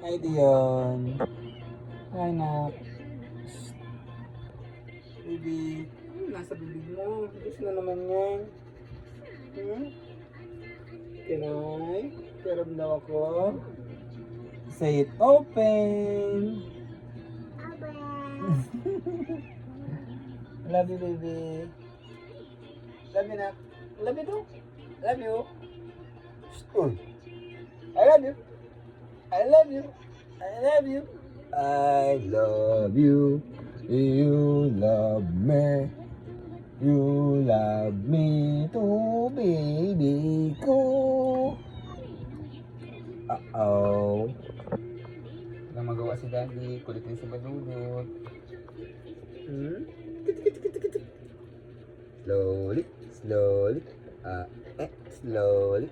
Hi, Dion. Hi, nak. Baby. Nasa bibig mo. Gusto na naman yan. Hmm? Kinay? Pero daw ako. Say it open. Love you, baby. Love you, nak. Love you, too. Love you. Uy. I love you. I love you. I love you. I love you. You love me. You love me too, baby ko. Uh-oh. Wala magawa si Daddy. Kulitin si Baludot. Slowly, slowly, slowly,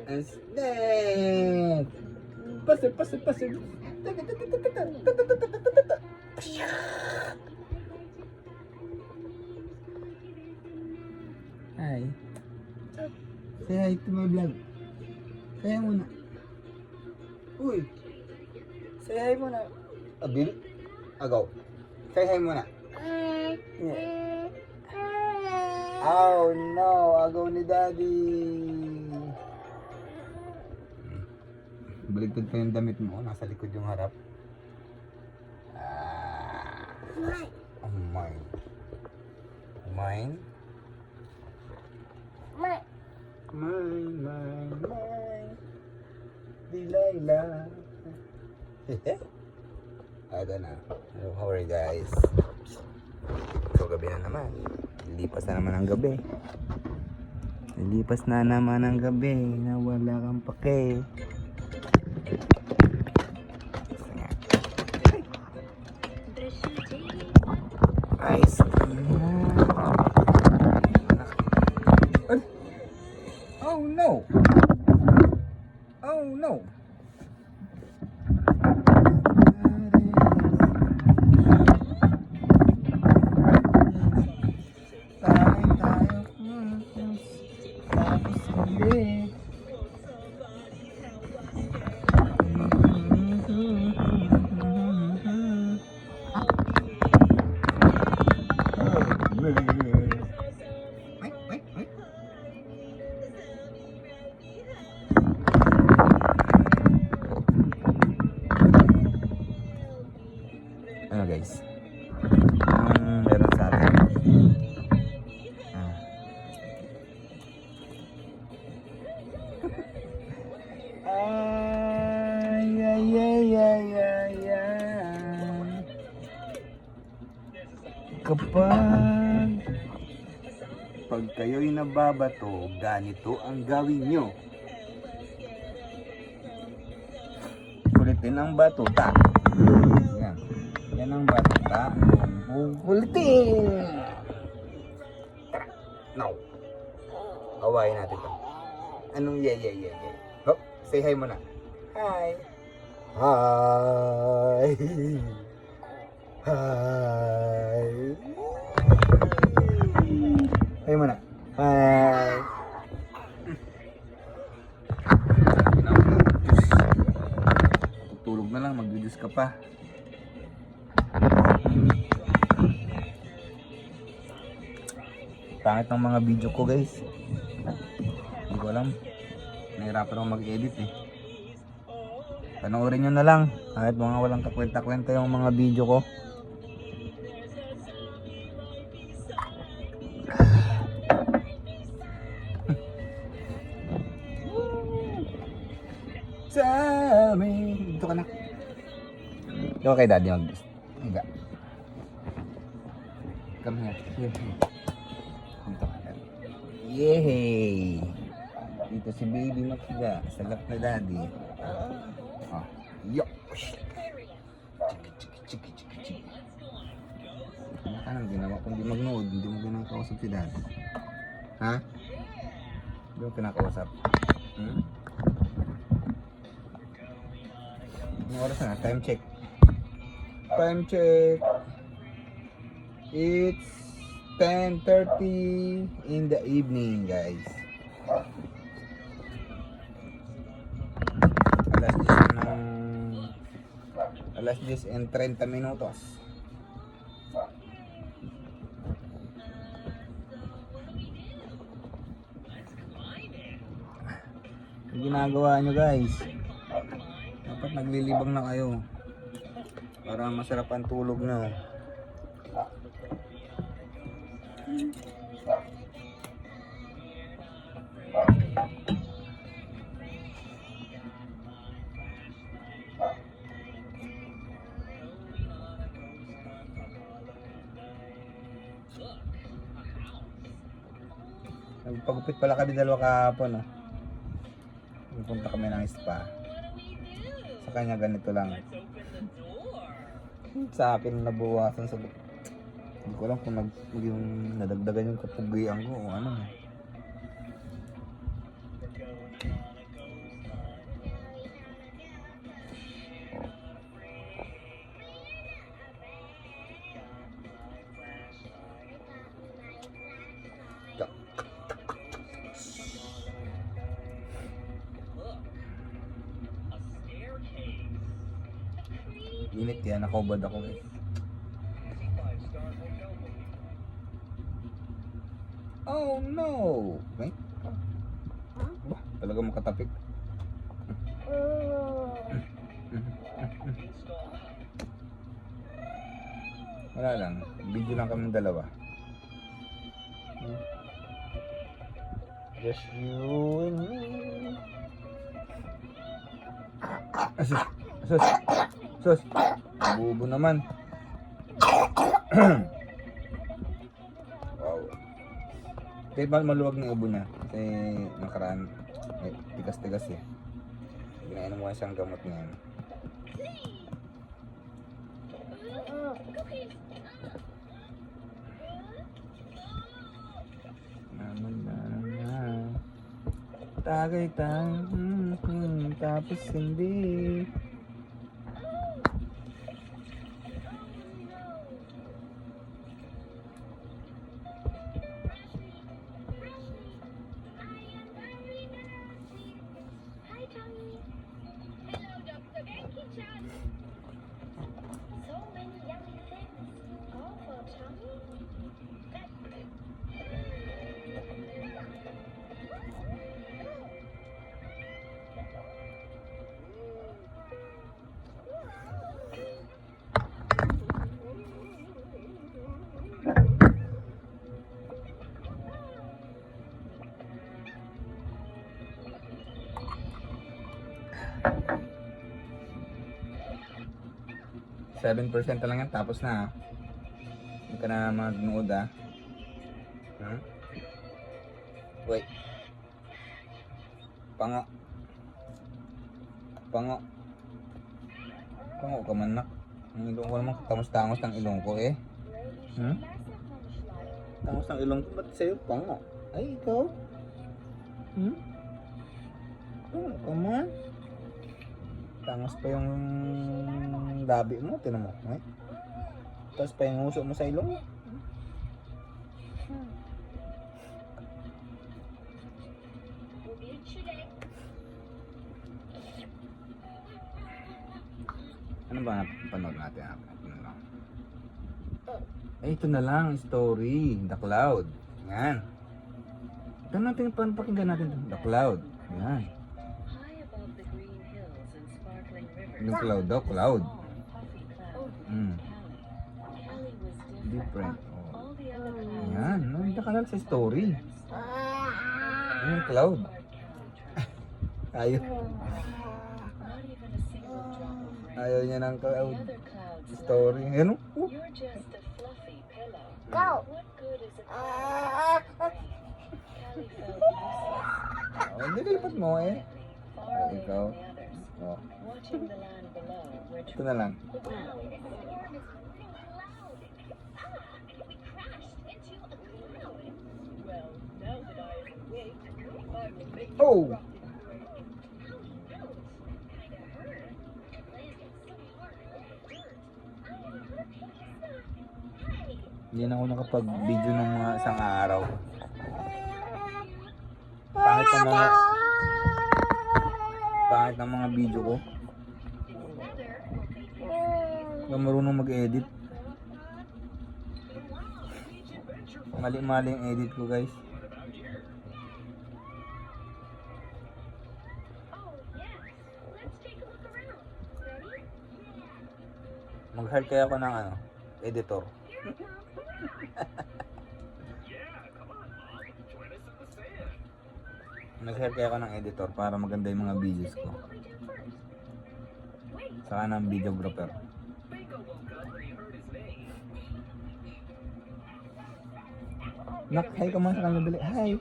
and snake. Pasir. Hi. Say hi to my vlog. Say hi muna. Uy. Say hi muna. Abil? Agaw. Say hi muna. Yeah. Oh no, agaw ni Daddy. Baligtad pa yung damit mo, nasa likod yung harap. Oh mine. Mine? Mine. Delilah. Ito na. How are you guys? So gabi na naman. Lilipas na naman ang gabi. Lilipas na naman ang gabi na wala kang pake. Ice cream. Oh no. Oh no. Ano guys, meron sa atin. Pag kayo'y nababato, ganito ang gawin nyo. Kulitin ang bato, ta. Yan. Yan ang bato, ta. Kulitin! Now, awayin natin ito. Anong yeah. Hop, say hi muna. Hi. Hi. Hi. Hi muna. Hi. Tutulog na lang, mag-juice ka pa. Pangit ng mga video ko guys. Hindi ko alam. Nahirapan ako mag-edit eh. Panoorin nyo na lang. Kahit mga walang kakwenta-kwenta yung mga video ko. Sa amin. Dito ka na. Dito kay Daddy mag-gusto. Higa. Come here. Dito ka. Yehey! Dito si baby maghiga sa lap na Daddy. Yok! Chiki. Anong ginawa kung di magnood? Hindi mo kinakausap si Daddy. Ha? Hindi mo kinakausap? Anong oras na? Time check. It's 10:30 in the evening, guys. Alas 10 ng Alas 10:30 minutos. Ang ginagawa nyo guys, dapat naglilibang na kayo para masarap ang tulog nyo. Nagpagupit pala kami dalawa kahapon, oh. Pupunta kami ng spa. Sa kanya ganito lang. Sa akin nabawasan sa... Hindi ko alam kung yung nadagdagan yung kapugian ko o ano. Init yan, nakobad ako eh. Oh no! Okay? Bah, talaga makatapik. Wala lang, video lang kami dalawa. Just you and me. Asus! Asus! Sus, bubo naman. Wow. Kaya ba maluwag na ubo niya? Kasi nakaraan, tigas-tigas eh. Ginainom mo siyang gamot niya. Naman na. Tagay tayo. Tapos hindi. Seven % na lang yan, tapos na. Hindi ka na magnood ah. Wait. Pango. Pango. Pango ka man nak. Ang ilong ko naman, tangos-tangos ng ilong ko eh. Tangos ng ilong ko, ba't sa'yo pango? Ay, ikaw? Pango ka man. Tangos pa yung labi mo, tinan mo. Eh? Tapos pa yung uso mo sa ilong. Ano ba napanood natin? Ano lang? Ito na lang, story, The Cloud. Yan. Ito natin, pakinggan natin The Cloud. Yan. Yung cloud daw, cloud. Different. Oh. Yan, hindi ka lang sa story. Yung cloud. Ayaw niya ng cloud. Story. Yan o. Go! Oh, nilipat mo eh. Ikaw. Oh. Ito na lang. Oh! Hindi na ako nakapag-video ng mga isang araw. Pangit ng mga video ko. Hindi marunong mag-edit. Mali-mali yung edit ko, guys. Mag-hire kaya ako ng ano, editor. Mag-hire kaya ako ng editor para maganda yung mga videos ko. Saka ng videographer. Nak, hi ka man sa kanila dali. Hi!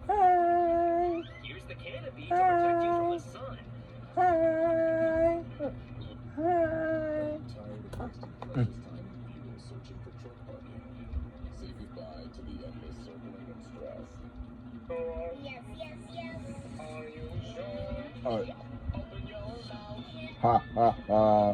Hi! Hi! Hi! Hi! Hmm. Oh. Ha ha ha.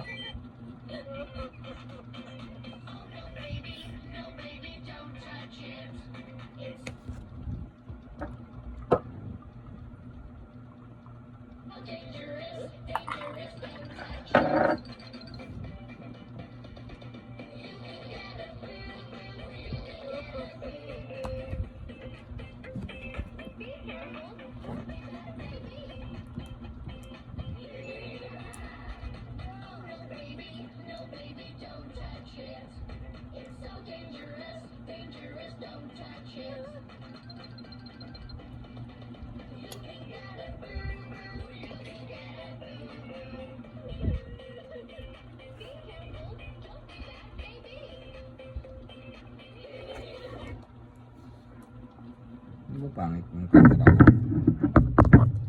Ano ba pangit yung camera ko?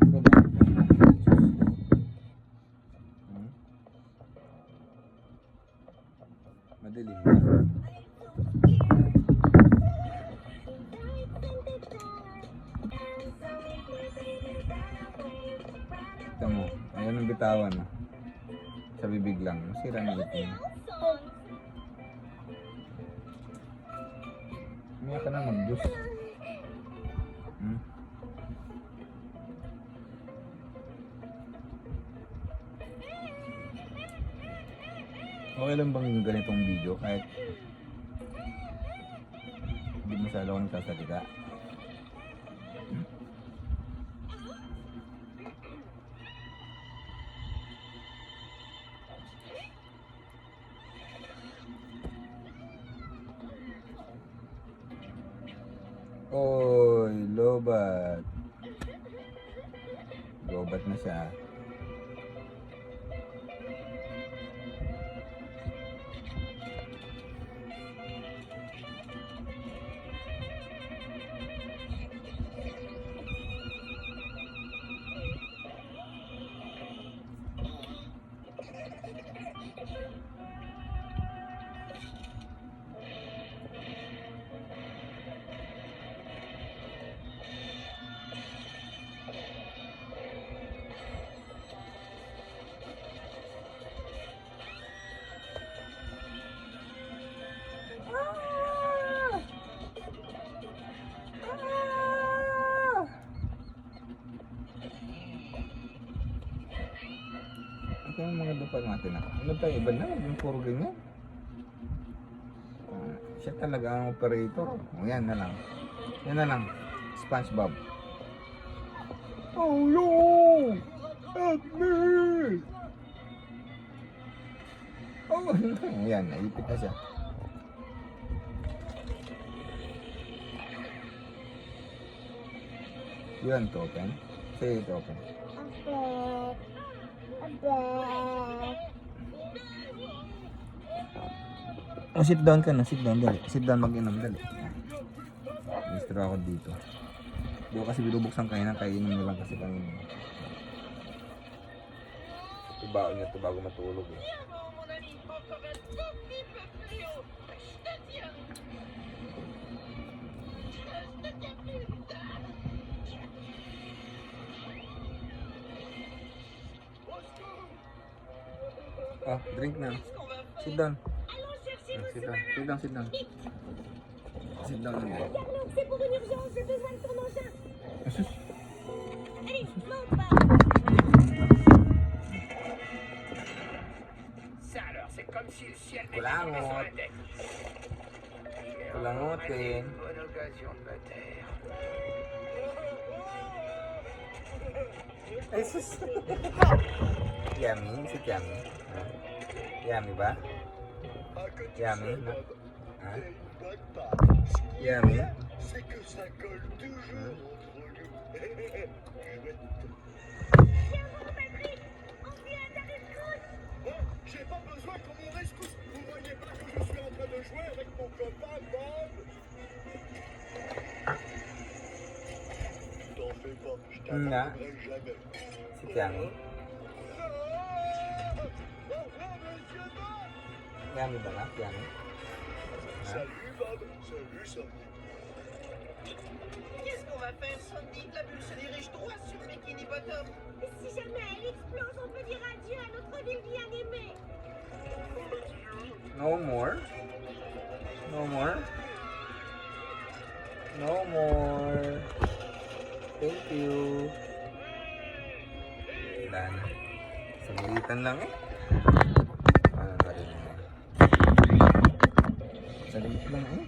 Ano ba pangit? Hmm? Madilim na. Ito mo, ayan ang bitawan. Sa bibig lang, masira na ito. Umiyak ka na mag-juice. Hmm? Okay lang bang ganitong video kahit hindi masyado ako nagsasalita? Hmm? Oy, lobat. Lobat na siya. Ito yung mga dapat natin ako. Ano tayo, iba na, yung puro ganyan. Siya talaga ang operator. O yan na lang. Yan na lang. SpongeBob. Oh no! Help me! Oh no! Yan, naipit na siya. You want to open? Say it open. Oh, sit down ka na, sit down, dali. Sit down, mag-inom, dali. Gusto ako dito. Di ko kasi binubuksan kayo kainin nyo lang kasi kanina. Ibaon niya ito bago matulog eh. Oh, drink na. Sit down. Sit down, sit down, sit down. Sit down lang yan. C'est pour une urgence, j'ai besoin de ton engin. Allez, monte pas. Ça alors, c'est C'est comme si le ciel Kulangot. m'était sur la tête. Kulangotin. Bonne occasion de me taire. Ay, sus. Yummy, si Yummy. Ha? Yummy ba? Yummy? No? Ha? Yummy? C'est que ça colle toujours entre nous. J'ai pas besoin qu'on me rescousse. Vous voyez pas que je suis en train de jouer avec mon copain Bob? T'en fais pas, je Nga. t'abandonnerai jamais. Si Yummy? Monsieur Bob! Yummy ba na? Yummy? Ha? Salut Bob, salut Sonny. Qu'est-ce qu'on va faire, Sonny? La bulle se dirige droit sur Bikini Bottom. Si jamais elle explose, on peut dire adieu à notre ville bien aimée. No more? No more? No more. Thank you. Wala na. Sagulitan lang eh. Ano na rin mo? Sagulit lang eh.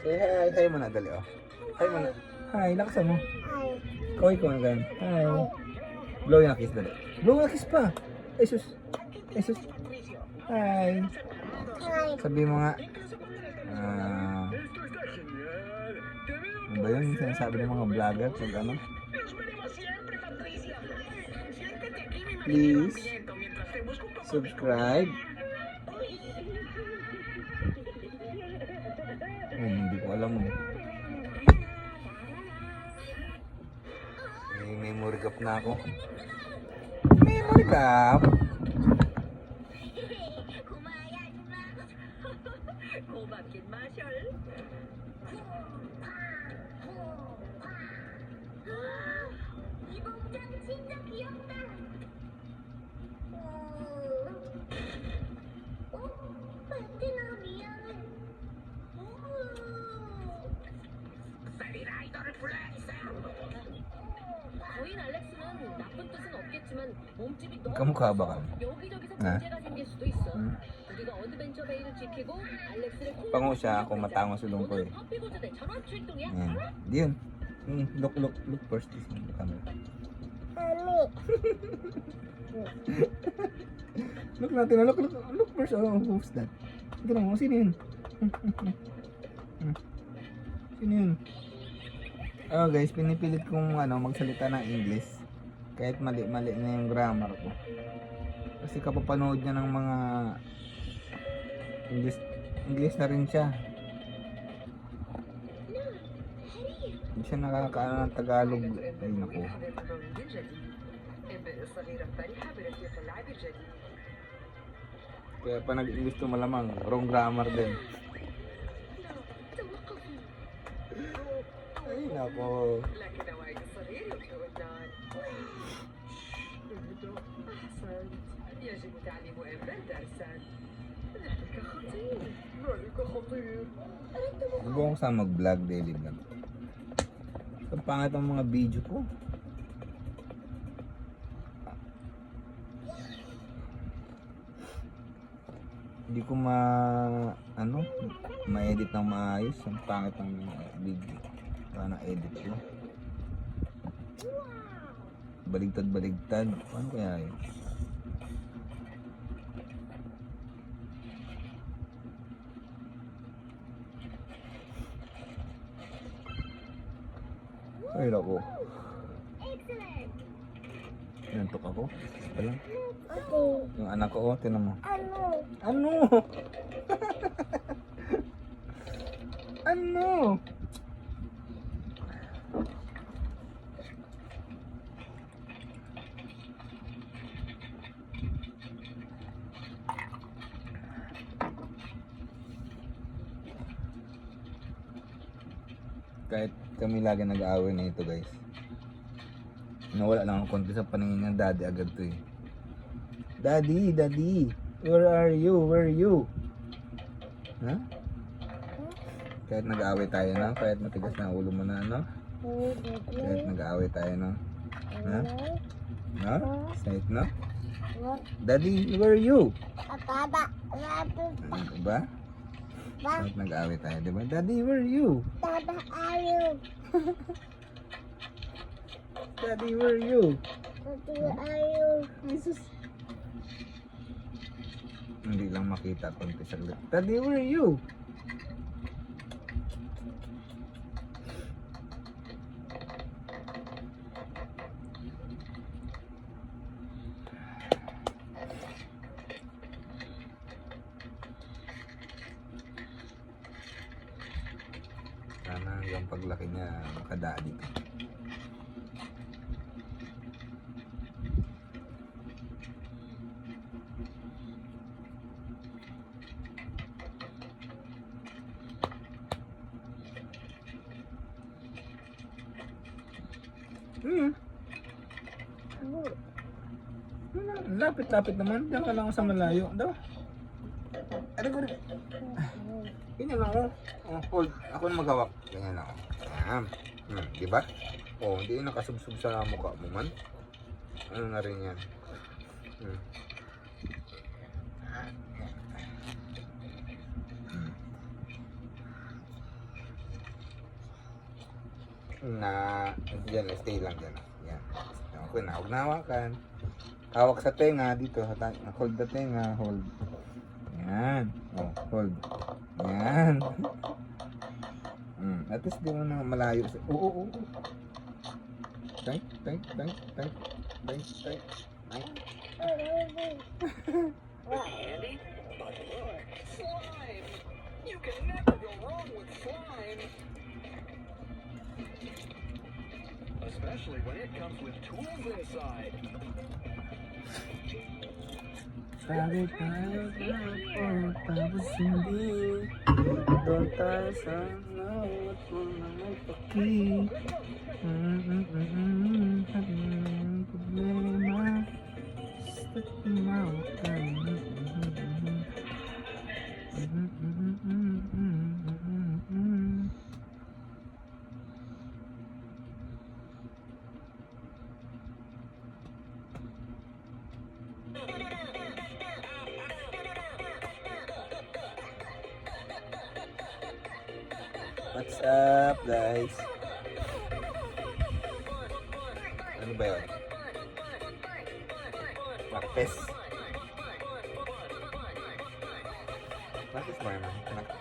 Say hi. Hi mo na, dali oh. Hi mo na. Hi, lakasan mo. Kaway ko gan. Hi. Blow yung kiss, dali. Blow yung kiss pa. Ay sus. Ay sus. Hi. Sabi mo nga. Ano ba yun? Sinasabi ng mga vlogger pag ano? Please subscribe. Hindi ko alam eh. May memory gap na ako. Memory gap? 고맙긴 마셜. 이 복장 진짜 귀엽다. 마틴아 미안해. 빨리 라이더를 불러야겠어요. 거인 알렉스는 나쁜 뜻은 없겠지만 몸집이 너무 Kamukha ba kami? 여기저기서 아. 문제가 생길 수도 있어. 응. 우리가 어드벤처 베이를 지키고 알렉스를 Pango siya kung matangos yung lungko eh. 커피고전의 전원 출동이야. Yan. Di yun. Look first this one, the camera. Look natin, look first. Oh, who's that? Tignan mo, sino yun? Sino yun? Oh guys, pinipilit kong magsalita ng English. Kahit mali na yung grammar ko. Kasi kapapanood niya ng mga English na rin siya. Hindi siya nakakaano ng Tagalog. Ay naku. Kaya pa nag-English to malamang. Wrong grammar din. Ay nako. لكن وعيد الصغير يبدو النار. أحسنت. يجب تعليم إبرة درسا. ذلك خطير. ذلك خطير. Huwag akong sa mag-vlog, daily vlog. Ang pangit ang mga video ko. Hindi ko ma-edit ng maayos. Ang pangit ang video. Para na-edit ko. Baligtad. Paano kaya yun? Ay, ako. Excellent. Nantok ako. Alam. Okay. Yung anak ko, tinan mo. Ano? Ano? Ano? Kahit kami lagi nag-aaway na ito guys. Nawala lang ang konti sa paningin ng daddy agad to eh. Daddy, where are you? Ha? Kahit nag-aaway tayo, no? Kahit matigas na ulo mo na, no? Kahit nag-aaway tayo, no? Ha? No? Say it, no? Daddy, where are you? Diba? Kahit nag-aaway tayo, diba? Daddy, where are you? Daddy, where are you? Hindi lang makita konti saglit. Daddy, where are you? Sana hanggang paglaki niya makadali ka. Lapit-lapit naman. Diyan ka lang sa malayo. Daw. Aray. Ganyan lang ako. Oh, hold. Ako na magawak. Ganyan lang ako. Ayan. Diba? Oh, hindi yung nakasubsub sa mukha mo man. Ano na rin yan? Diyan, stay lang dyan. Yan. Okay na, huwag na hawakan. Hawak sa tenga dito. Hold the tenga. Hold. Yan. Oh, hold. Yan. At least di mo na malayo. Oo. Tight. Handy, but look, slime. You can never go wrong with slime. Especially when it comes with tools inside. Sabi tayo tapos hindi doon tayo sa nawat mo na magpaki problema basta't tumawag ka What's up, guys? Ano ba yun? Martes. Martes ba yun? Martes.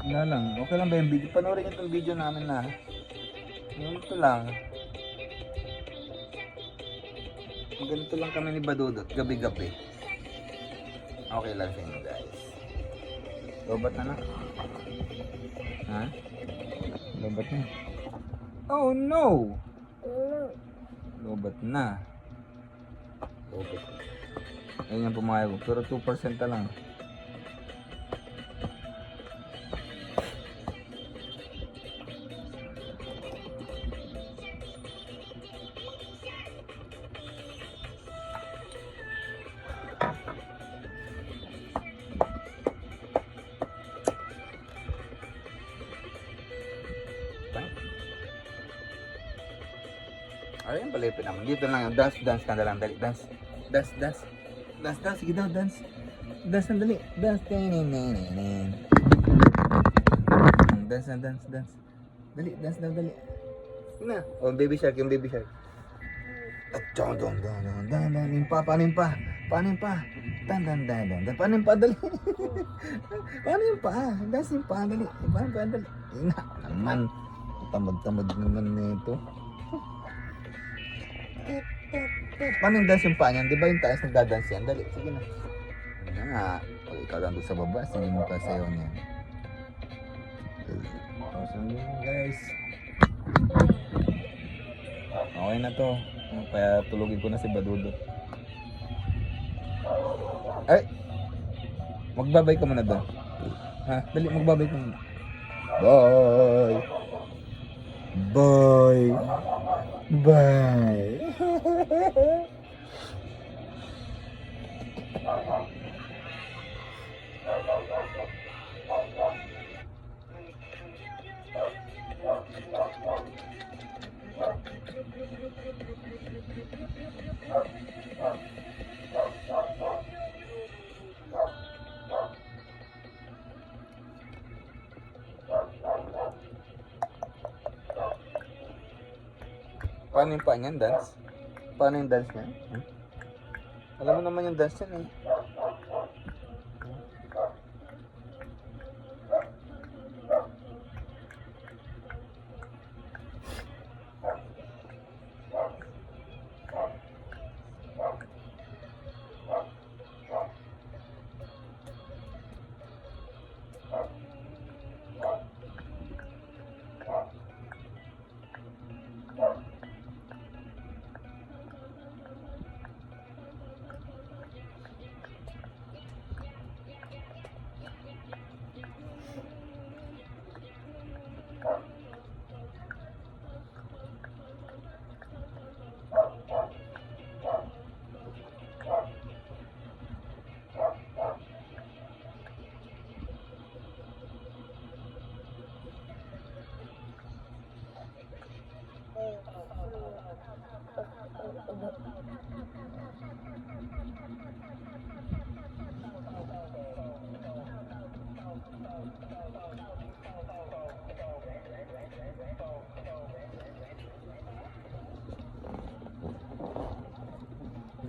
Wala lang. Okay lang ba yung video? Panoorin niyo itong video namin na. Ganito lang. Ganito lang kami ni Badudot. Gabi-gabi. Okay lang sa inyo, guys. Lobat na. Ha? Lobat na. Oh no! Lobat na. Lobat. Ayun yung pumayag. Pero 2% na lang. Ayun, palipin naman. Dito lang. Dance ka na lang. Dali. Dance. Sige daw, dance. Dance na dali. Dance. Dance. Dali, dance na dali. Na. Oh, baby shark, yung baby shark. At don. Nimpa. Panimpa, dali. Panimpa, dance nimpa, dali. Panimpa, dali. Ina, naman. Tamad naman nito. Paano yung dance yung paa niyan? Di ba yung taas nagdadance yan? Dali, sige na. Ano nga. O, ikaw lang doon sa baba. Sige mo ka sayo niyan. Okay na to. Kaya tulugin ko na si Badudot. Ay! Magbabay ka muna doon. Ha? Dali, magbabay ka muna. Bye! Bye! Bye! Paano yung paa niyan, dance? Paano yung dance niya? Hmm? Alam mo naman yung dance niyan eh.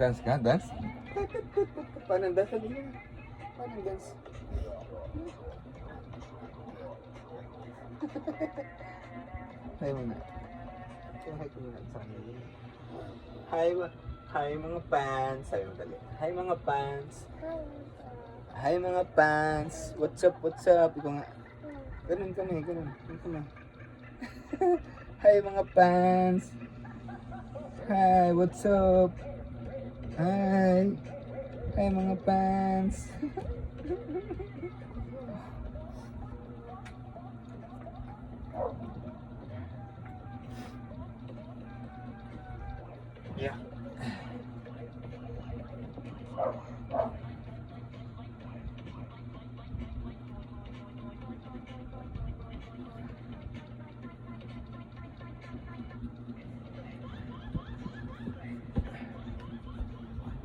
Dance ka? Dance? Paano ang dance? Paano ang dance? Hi muna. Hi ko muna sa kanila. Hi mga fans. Sabi mo dali. Hi mga fans. Hi mga fans. What's up? What's up? Ikaw nga. Ganun kami. Ganun kami. Hi mga fans. Hi, what's up? Hi! Hi mga fans! Yeah.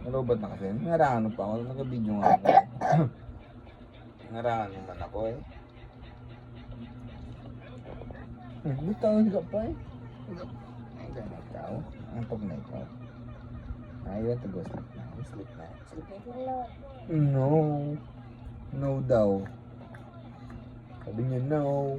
Nalobad na kasi. Nangarangan pa ako. Nag-video nga ako. Nangarangan naman ako eh. Bitaw ka pa eh. Ay, gano'n ikaw. Ang pag na ikaw. I want to go sleep na. Sleep na. Sleep na. No. No daw. Sabi niya no.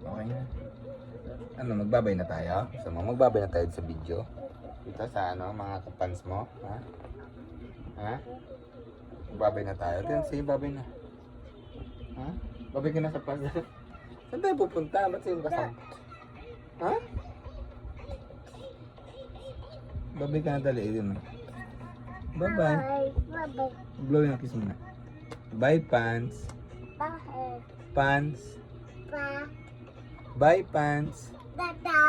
Okay na. Ano, magbabay na tayo? So, magbabay na tayo sa video. Dito sa ano, mga kapans mo. Ha? Ha? Magbabay na tayo. Then, sige, babay na. Ha? Babay ka na sa pas. Saan tayo pupunta? Ba't sa'yo kasama? Ha? Babay ka na dali. Yun. Bye-bye. Bye. Blow yung kiss mo na. Bye, pants. Bye. Pants. Bye. Bye, pants. Tata.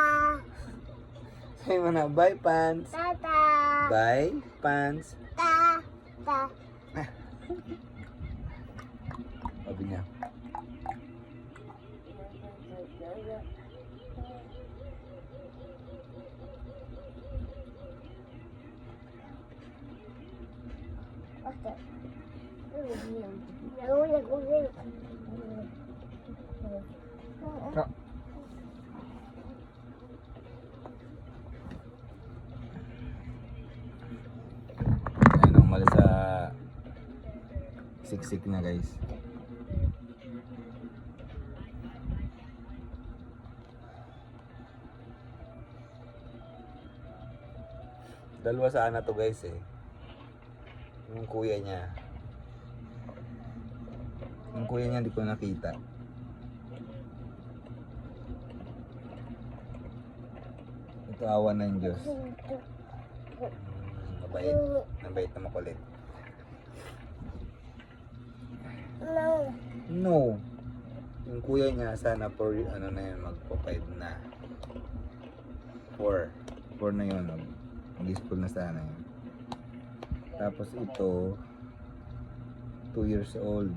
Say mo na, bye, pants. Tata. Bye, pants. Tata. Sabi niya. Okay. Nahuli ko rin. Ka. Ayan, umalis sa siksik na guys. Dalawa sana to guys eh. Yung kuya niya. Yung kuya niya hindi ko nakita. Ito awa ng Diyos. Mabait. Mabait na makulit. No. Yung kuya niya sana for ano na yun, magpo 5 na. 4 na yun. Mag-school na sana yun. Tapos ito 2 years old.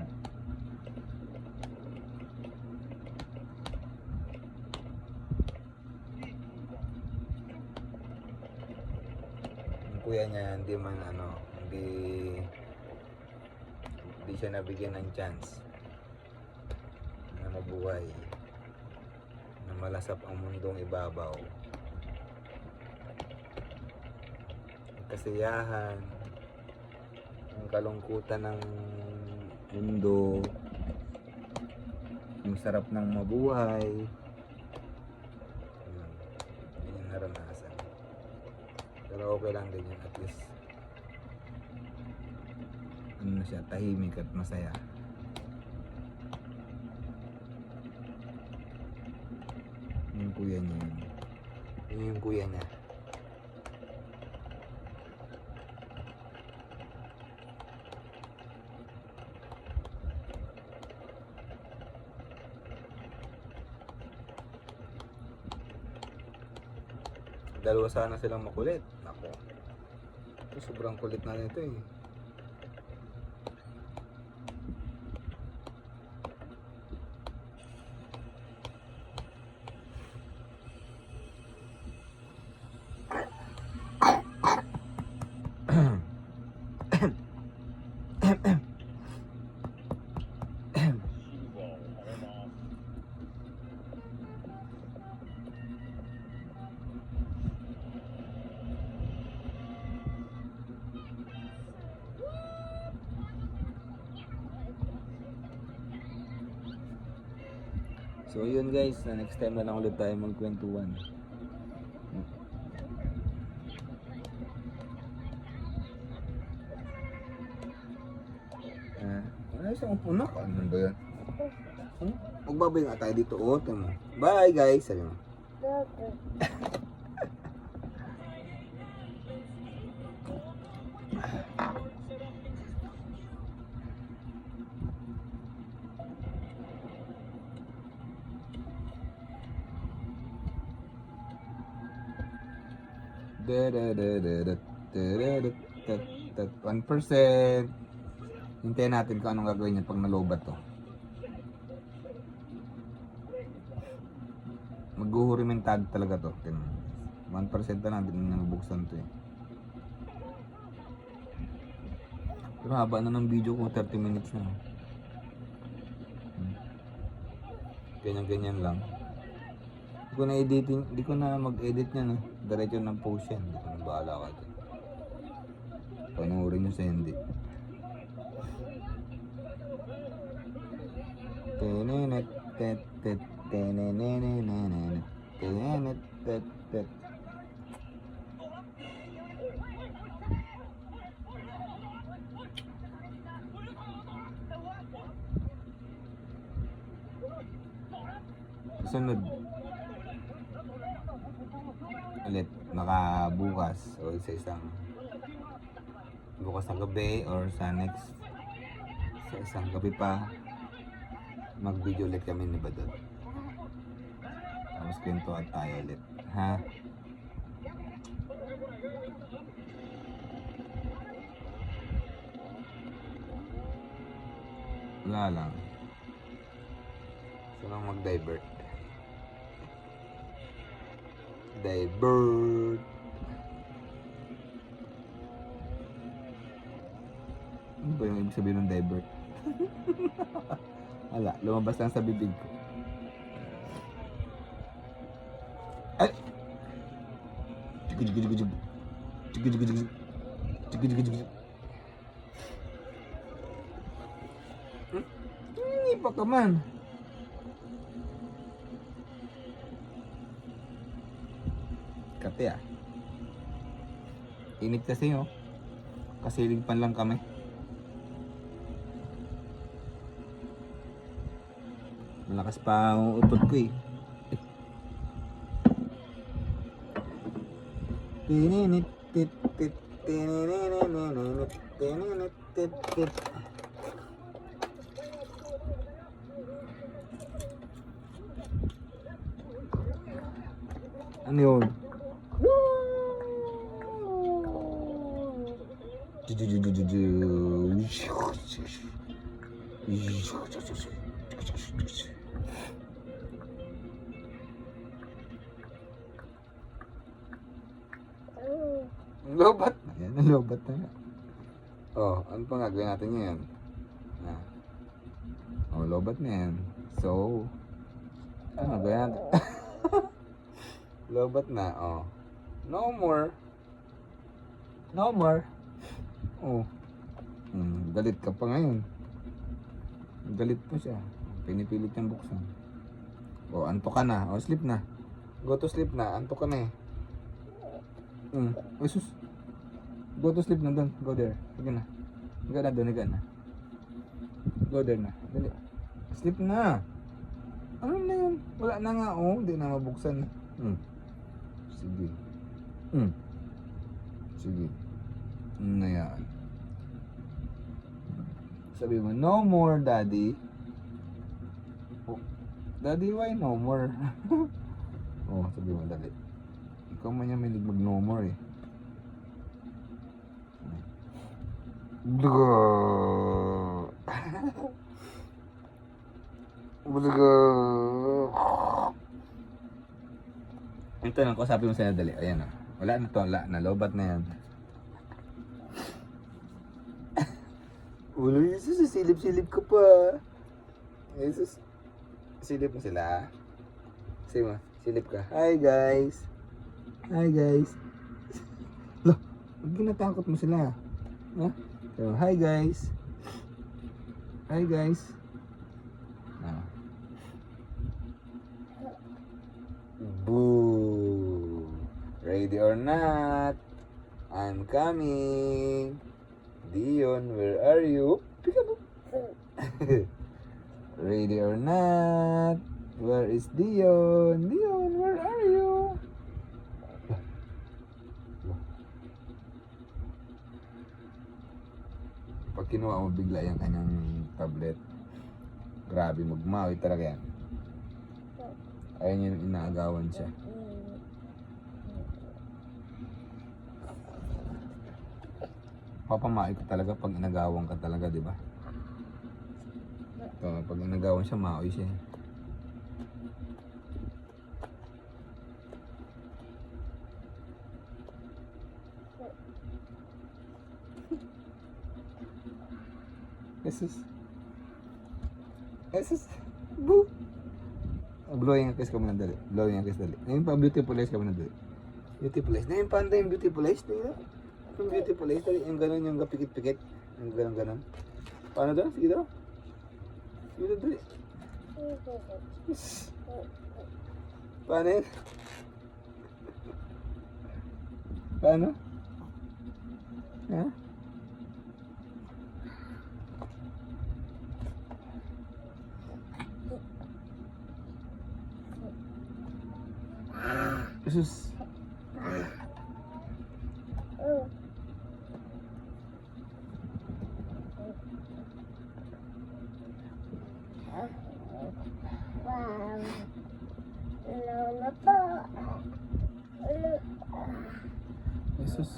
Yung kuya niya hindi man hindi siya nabigyan ng chance na mabuhay, na malasap ang mundong ibabaw. Ang kasiyahan, ang kalungkutan ng mundo, yung sarap ng mabuhay. Yun yung naranasan. Pero okay lang din yun, at least ano siya, tahimik at masaya. Yung kuya niya yun. Yun yung kuya niya. Dalawa sana silang makulit. Ako. Ito, sobrang kulit na nito eh. So yun guys, next time na lang ulit tayo magkwentuhan. Ayos ang punak. Ano ba yan? Magbabay nga tayo dito. O, mo. Bye guys. Sabi mo. That 1%. Hintayin natin kung anong gagawin niya pag nalobat to. Mag-uhurimentad talaga to. 1% na lang, hindi na nabuksan to eh. Pero haba na ng video ko, 30 minutes na. Ganyan-ganyan lang. Hindi ko na mag-edit niya, no? Diretso ng post yan. Hindi ko na bahala ka dyan. Panoorin nyo sa hindi. Tenenet, tet, tet, tenenenenenet, tenenet, tet, tet. Sunod ulit makabukas o sa isang bukas na gabi or sa isang gabi pa mag video ulit kami ni Badot, tapos kwentuhan tayo ulit, ha? Wala lang, gusto lang mag-divert. Ano ba yung ibig sabihin ng divert? Wala, lumabas lang sa bibig ko. Ay! Hindi pa ka man. Kate ah. Init kasi oh. Kasilig pan lang kami. Malakas pa ang utot ko eh. Tininit tit tit tininit tininit tit tit. Ano yun? Lobat na yan, lobat na yan. Oh, ano pa nga gawin natin ngayon? Ah. Oh, lobat na yan. So, ano gawin natin? Lobat na, oh. No more. No more. Oh. Galit ka pa ngayon. Galit pa siya. Pinipilit niyang buksan. Oh, antok ka na. Oh, sleep na. Go to sleep na. Antok ka na eh. Oh, sus. Go to sleep na doon. Go there. Sige na. Higa na doon. Higa na. Go there na. Dali. Sleep na. Ano na yun? Wala na nga. Oh, hindi na mabuksan. Sige. Sige. Na yan. Sabi mo, no more, daddy. Oh, daddy, why no more? Oh, sabi mo, dali. Ikaw man yan may mag no more eh. Bulaga. Bulaga. Ito lang ko, sabi mo sa'yo, dali. Ayan o. Wala na to, wala na. Lobat na yan. Ulo, Jesus, silip-silip ka pa. Jesus, silip mo sila. Sige mo, silip ka. Hi guys. Hi guys. Loh, huwag ginatakot mo sila. Ha? So, hi guys. Hi guys. Ah. Boo. Ready or not, I'm coming. Dion, where are you? Peekaboo. Ready or not, where is Dion? Dion, where are you? Pag kinuha mo bigla yung kanyang tablet, grabe, magmawi talaga yan. Ayun yung inaagawan siya. Papamain ko talaga pag inagawan ka talaga, di ba? So, pag inagawan siya, maoy siya. Jesus. Jesus. Boo. Blowing ang kiss ka muna dali. Blowing ang kiss dali. Ngayon pa, beautiful eyes ka muna dali. Beautiful eyes. Ngayon pa, yung beautiful eyes. Tingnan. Yung beautiful eyes. Yung gano'n, yung kapikit-pikit. Yung gano'n. Paano daw? Sige daw. Sige daw, dali. Paano yun? Paano? Ha? Jesus. Jesus.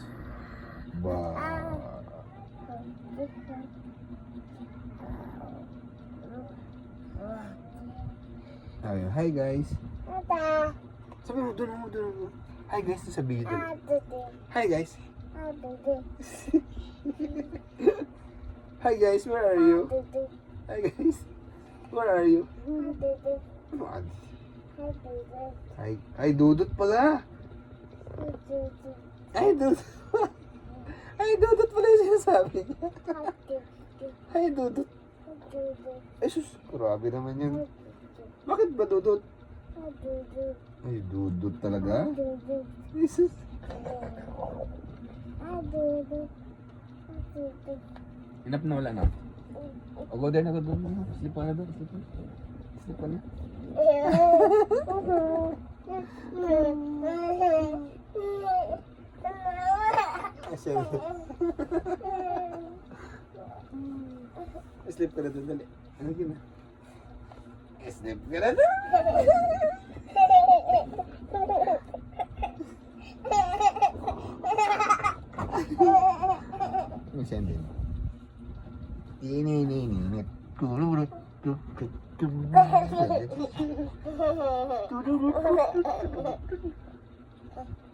Wow. Ayun, hi guys. Sabi mo, doon mo. Hi guys, sa video doon. Hi guys. Hi guys, where are you? Hi guys, where are you? Hi Dudut pala. Hi Dudut. Hi Dudut pala yung sinasabi niya. Hi Dudut. Ay sus, grabe naman yun. Bakit ba Dudut? Ay, Dudut talaga? Jesus. Enough na, wala na. O, go there na, go doon. Sleep on na doon, sleep on. Sleep on na. Sleep ka na doon, dali. Ano gina? Sleep ka na doon. Yung sendin. Ini.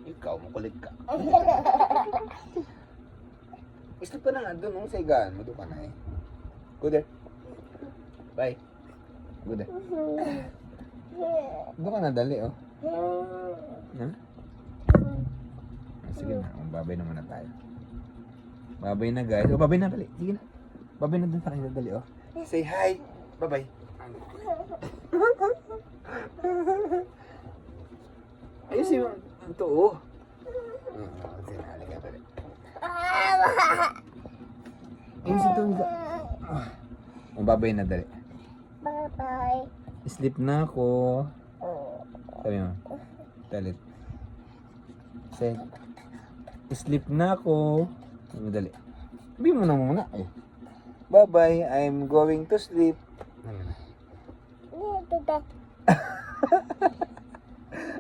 Ikaw, makulit ka. Sleep ka na nga doon, nung sa higaan mo, doon ka na eh. Go there. Bye. Go there. Doon ka na dali, oh. Ha? Sige na, babay na muna tayo. Babay na, guys. O, babay na, dali. Sige na. Babay na dun sa kanila, dali, oh. Say hi. Bye-bye. Ayos yung ito, oh. Sinali ka dali. Ayos ito. O, babay na, dali. Bye-bye. Sleep na ako. Sabi mo. Dalit. Say, sleep na ako. Dali. Sabi mo na muna. Ay. Bye-bye. I'm going to sleep.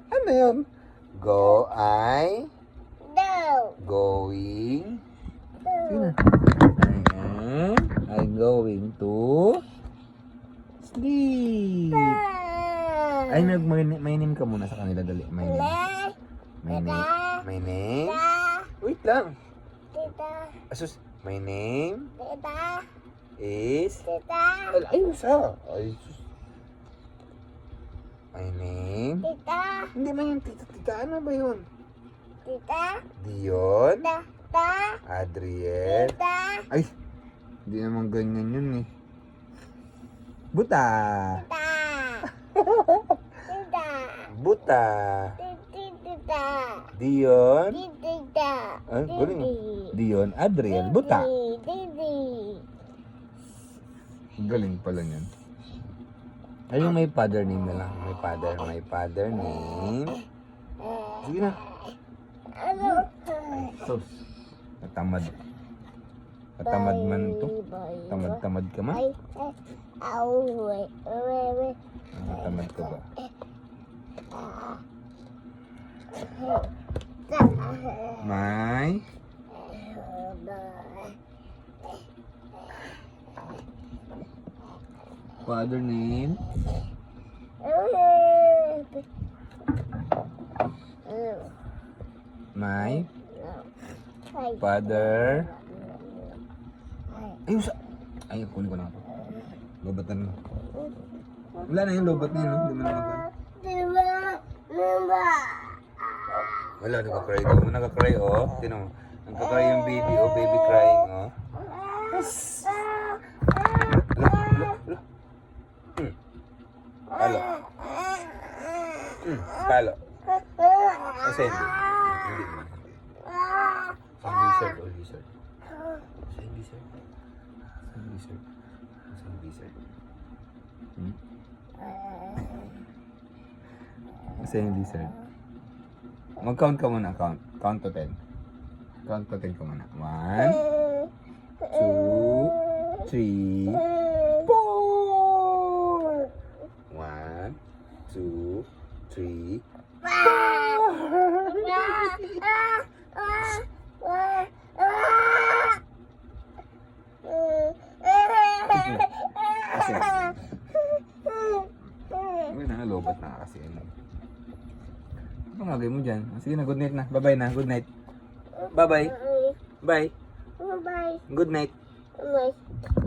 Ano yun? Go, I, No. going. Sige na. I'm going to sleep. Ay, may name ka muna sa kanila. Dali. My name. My name. My name? Wait lang. Tita. Asus, my name Tita. is... Tita. Ayos ha. Ay, sus. My name? Tita. Hindi man yung tita. Ano ba yun? Tita. Dion? Tita. Adriel? Tita. Ay, hindi naman ganyan yun eh. Buta. Tita. Tita. Buta? Tita. Dion? Tita. Ay, galing. Dion, Adriel, Buta. Titi. Galing pala niyan. Ay, yung may father name na lang. May father name. Sige na. Ano? Sus. Natamad. Natamad man to. Tamad-tamad ka man. Ay, au, wait. Natamad ka ba? May father name. My father. Ay, usa. Ay, kunin ko na ito. Lobatan mo. Wala na yung lobat niya, no? Hindi mo na magkano. Wala, nagka-cry daw. Nagka-cry, oh. Tinan mo. Nagka-cry yung baby, oh. Baby crying, oh. Palo. Palo. Kasi hindi. Hindi. Sang lizard, oh, lizard. Sang lizard. Sang lizard. Sang lizard. Kasi yung lizard. Mag-count ka muna, count. Count to 10. Count to 10 ka muna. 1, 2, 3, 4. 1, 2, 3. Kasi, uy, nakalobat na kasi. Ano nga mo dyan? Sige na, good night na. Bye-bye na, good night. Bye-bye. Bye. Bye. Good night. Bye.